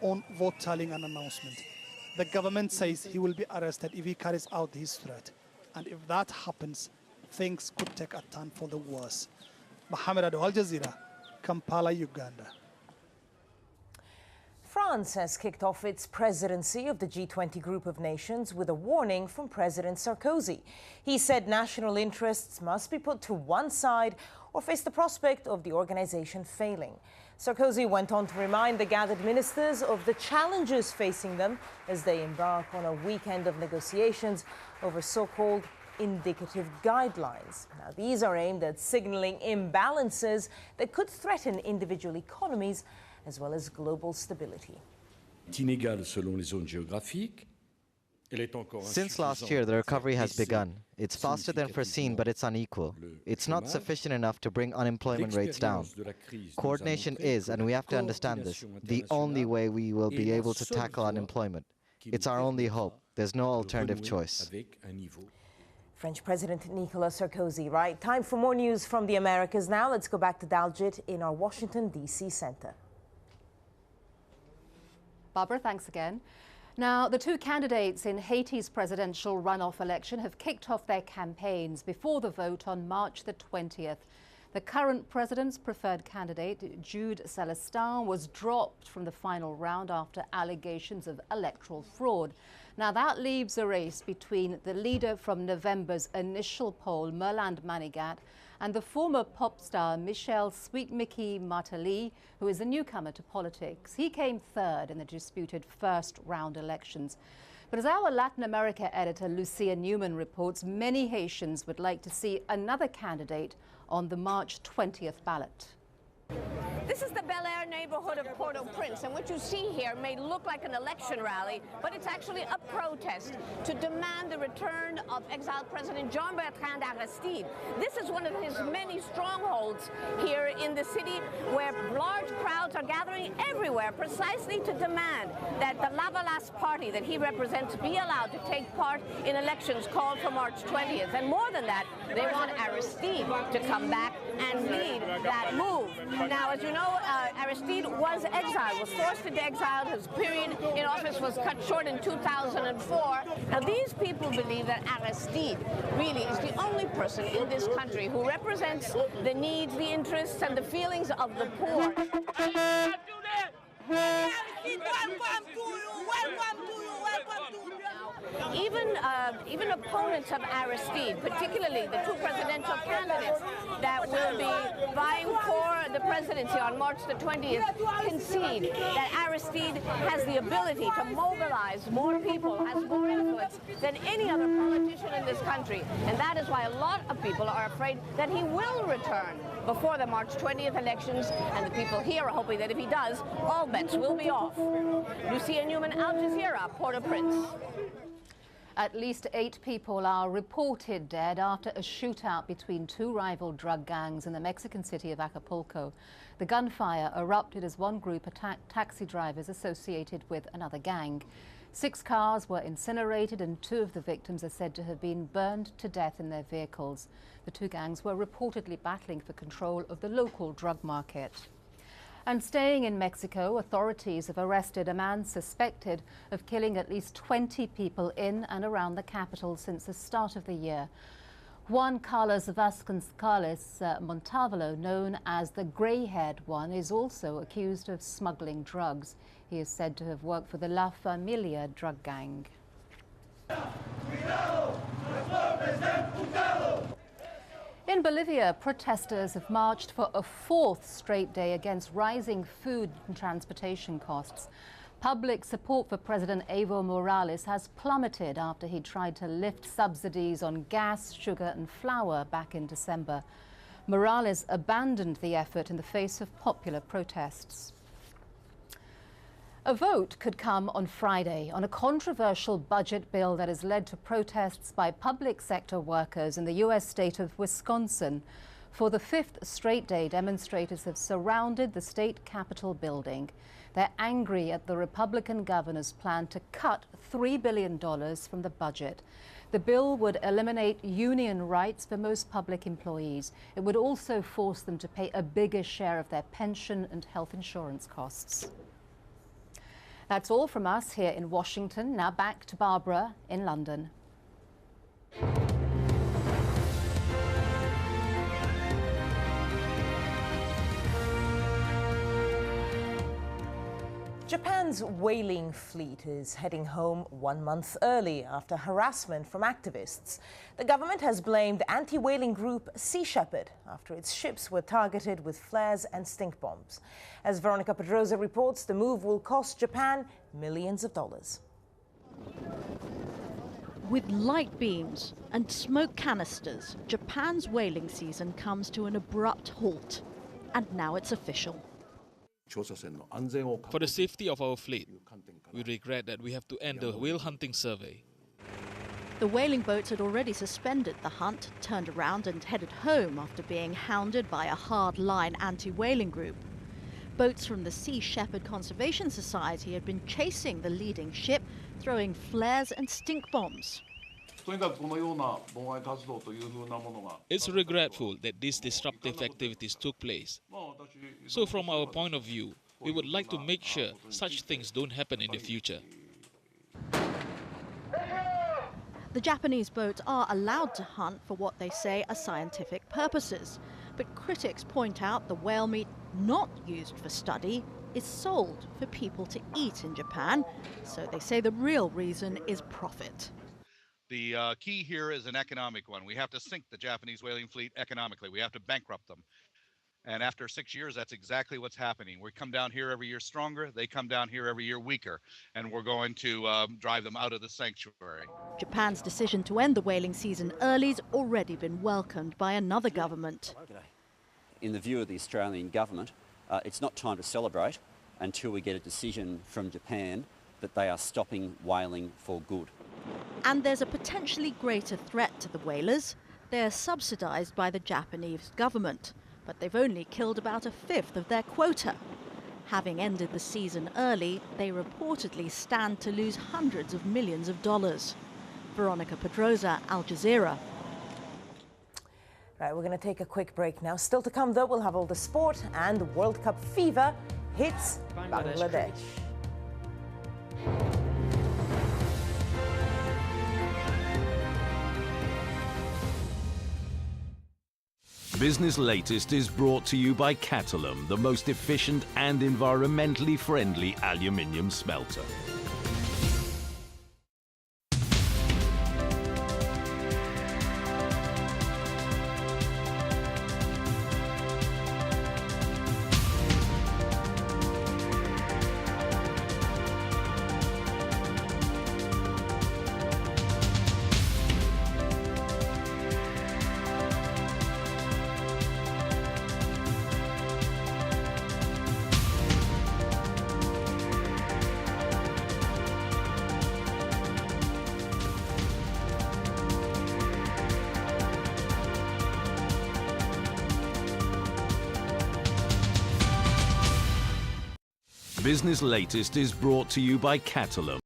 own vote tallying and announcement. The government says he will be arrested if he carries out his threat. And if that happens, things could take a turn for the worse. Mohamed Ado, AlJazeera, Kampala, Uganda. France has kicked off its presidency of the G20 group of nations with a warning from President Sarkozy. He said national interests must be put to one side or face the prospect of the organization failing. Sarkozy went on to remind the gathered ministers of the challenges facing them as they embark on a weekend of negotiations over so-called indicative guidelines. Now, these are aimed at signaling imbalances that could threaten individual economies as well as global stability. Since last year, the recovery has begun. It's faster than foreseen, but it's unequal. It's not sufficient enough to bring unemployment rates down. Coordination is, and we have to understand this, the only way we will be able to tackle unemployment. It's our only hope. There's no alternative choice. French President Nicolas Sarkozy, right? Time for more news from the Americas now. Let's go back to Daljit in our Washington, D.C. center. Barbara, thanks again. Now, the two candidates in Haiti's presidential runoff election have kicked off their campaigns before the vote on March the 20th. The current president's preferred candidate, Jude Celestin, was dropped from the final round after allegations of electoral fraud. Now, that leaves a race between the leader from November's initial poll, Merland Manigat, and the former pop star Michel Sweet Mickey Martelly, who is a newcomer to politics. He came third in the disputed first-round elections. But as our Latin America editor Lucia Newman reports, many Haitians would like to see another candidate on the March 20th ballot. This is the Bel Air neighborhood of Port-au-Prince, and what you see here may look like an election rally, but it's actually a protest to demand the return of exiled President Jean-Bertrand Aristide. This is one of his many strongholds here in the city, where large crowds are gathering everywhere precisely to demand that the Lavalas party that he represents be allowed to take part in elections called for March 20th. And more than that, they want Aristide to come back and lead that move. Now, as you know, Aristide was exiled, was forced into exile. His period in office was cut short in 2004. Now, these people believe that Aristide really is the only person in this country who represents the needs, the interests, and the feelings of the poor. Even opponents of Aristide, particularly the two presidential candidates that will be vying for the presidency on March the 20th, concede that Aristide has the ability to mobilize more people, has more influence than any other politician in this country. And that is why a lot of people are afraid that he will return before the March 20th elections, and the people here are hoping that if he does, all bets will be off. Lucia Newman, AlJazeera, Port-au-Prince. At least 8 people are reported dead after a shootout between two rival drug gangs in the Mexican city of Acapulco. The gunfire erupted as one group attacked taxi drivers associated with another gang. 6 cars were incinerated and 2 of the victims are said to have been burned to death in their vehicles. The 2 gangs were reportedly battling for control of the local drug market. And staying in Mexico, authorities have arrested a man suspected of killing at least 20 people in and around the capital since the start of the year. Juan Carlos Vasconcelos Montalvo, known as the Grey-Haired One, is also accused of smuggling drugs. He is said to have worked for the La Familia drug gang. In Bolivia, protesters have marched for a 4th straight day against rising food and transportation costs. Public support for President Evo Morales has plummeted after he tried to lift subsidies on gas, sugar and flour back in December. Morales abandoned the effort in the face of popular protests. A vote could come on Friday on a controversial budget bill that has led to protests by public sector workers in the U.S. state of Wisconsin. For the 5th straight day, demonstrators have surrounded the state capitol building. They're angry at the Republican governor's plan to cut $3 billion from the budget. The bill would eliminate union rights for most public employees. It would also force them to pay a bigger share of their pension and health insurance costs. That's all from us here in Washington. Now back to Barbara in London. Japan's whaling fleet is heading home 1 month early after harassment from activists. The government has blamed anti-whaling group Sea Shepherd after its ships were targeted with flares and stink bombs. As Veronica Pedrosa reports, the move will cost Japan millions of dollars. With light beams and smoke canisters, Japan's whaling season comes to an abrupt halt. And now it's official. For the safety of our fleet, we regret that we have to end the whale hunting survey. The whaling boats had already suspended the hunt, turned around and headed home after being hounded by a hard-line anti-whaling group. Boats from the Sea Shepherd Conservation Society had been chasing the leading ship, throwing flares and stink bombs. It's regretful that these disruptive activities took place. So from our point of view, we would like to make sure such things don't happen in the future. The Japanese boats are allowed to hunt for what they say are scientific purposes. But critics point out the whale meat not used for study is sold for people to eat in Japan. So they say the real reason is profit. The key here is an economic one. We have to sink the Japanese whaling fleet economically. We have to bankrupt them. And after 6 years, that's exactly what's happening. We come down here every year stronger. They come down here every year weaker. And we're going to drive them out of the sanctuary. Japan's decision to end the whaling season early's already been welcomed by another government. In the view of the Australian government, it's not time to celebrate until we get a decision from Japan that they are stopping whaling for good. And there's a potentially greater threat to the whalers. They're subsidised by the Japanese government, but they've only killed about a fifth of their quota. Having ended the season early, they reportedly stand to lose hundreds of millions of dollars. Veronica Pedrosa, AlJazeera. Right, we're going to take a quick break now. Still to come, though, we'll have all the sport and World Cup fever hits Bangladesh. Business Latest is brought to you by Catalum, the most efficient and environmentally friendly aluminium smelter. Business Latest is brought to you by Catalum.